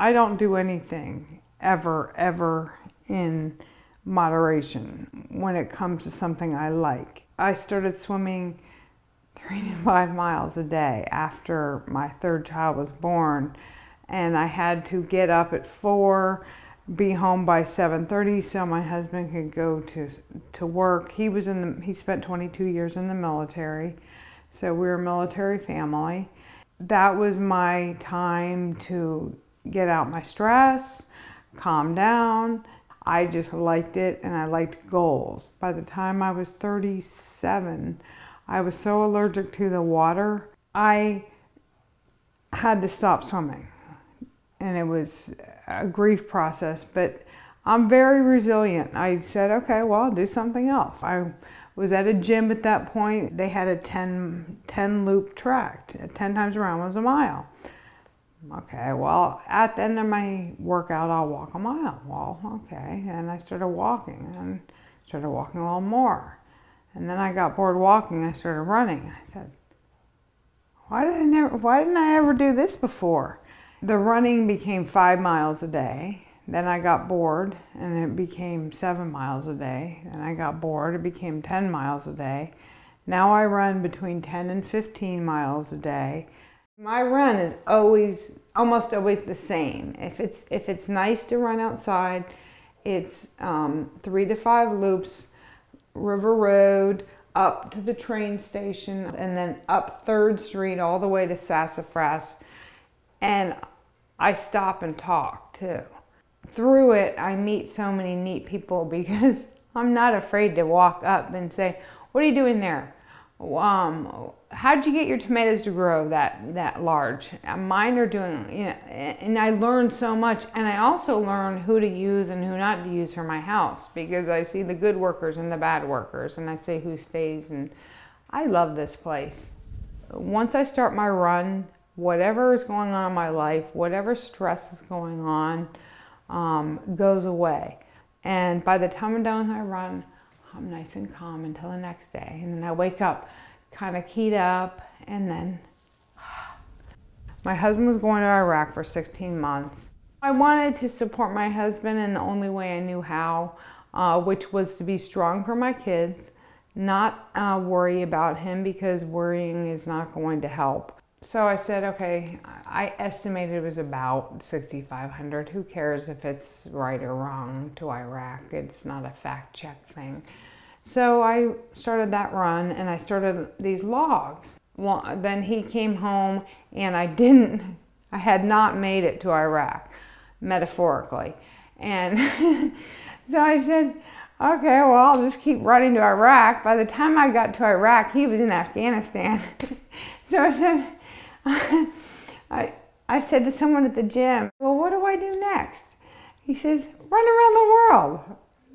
I don't do anything ever in moderation when it comes to something I like. I started swimming 3 to 5 miles a day after my third child was born, and I had to get up at 4, be home by 7:30 so my husband could go to work. He spent 22 years in the military, so we were a military family. That was my time to get out my stress, calm down. I just liked it, and I liked goals. By the time I was 37, I was so allergic to the water, I had to stop swimming. And it was a grief process, but I'm very resilient. I said, okay, well, I'll do something else. I was at a gym at that point. They had a 10 loop track. 10 times around was a mile. Okay, well, at the end of my workout, I'll walk a mile. Well, okay, and I started walking a little more. And then I got bored walking, I started running. I said, why didn't I ever do this before? The running became 5 miles a day. Then I got bored and it became 7 miles a day. And I got bored, it became 10 miles a day. Now I run between 10 and 15 miles a day. My run is almost always the same. If it's nice to run outside, it's 3 to 5 loops, River Road, up to the train station, and then up 3rd Street all the way to Sassafras. And I stop and talk too. Through it, I meet so many neat people because I'm not afraid to walk up and say, what are you doing there? How'd you get your tomatoes to grow that large? Mine are doing, and I learned so much. And I also learned who to use and who not to use for my house, because I see the good workers and the bad workers, and I say who stays, and I love this place. Once I start my run, whatever is going on in my life, whatever stress is going on, goes away. And by the time I'm done with my run, I'm nice and calm until the next day. And then I wake up kind of keyed up, and then my husband was going to Iraq for 16 months. I wanted to support my husband in the only way I knew how, which was to be strong for my kids, not worry about him, because worrying is not going to help. So I said, okay, I estimated it was about 6,500. Who cares if it's right or wrong to Iraq? It's not a fact check thing. So I started that run, and I started these logs. Well, then he came home, and I had not made it to Iraq, metaphorically. And so I said, okay, well, I'll just keep running to Iraq. By the time I got to Iraq, he was in Afghanistan. So I said, I said to someone at the gym, well, what do I do next? He says, run around the world.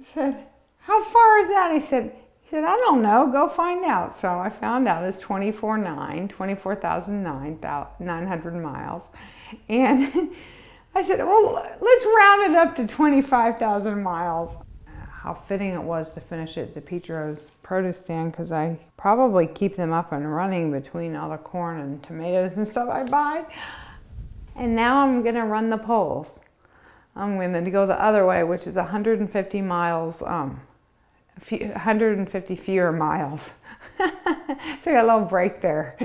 I said, how far is that? He said, I don't know, go find out. So I found out it's 24,900 miles. And I said, well, let's round it up to 25,000 miles. How fitting it was to finish it at DePietro's produce stand, because I probably keep them up and running between all the corn and tomatoes and stuff I buy. And now I'm gonna run the poles. I'm gonna go the other way, which is 150 miles, 150 fewer miles. So I got a little break there.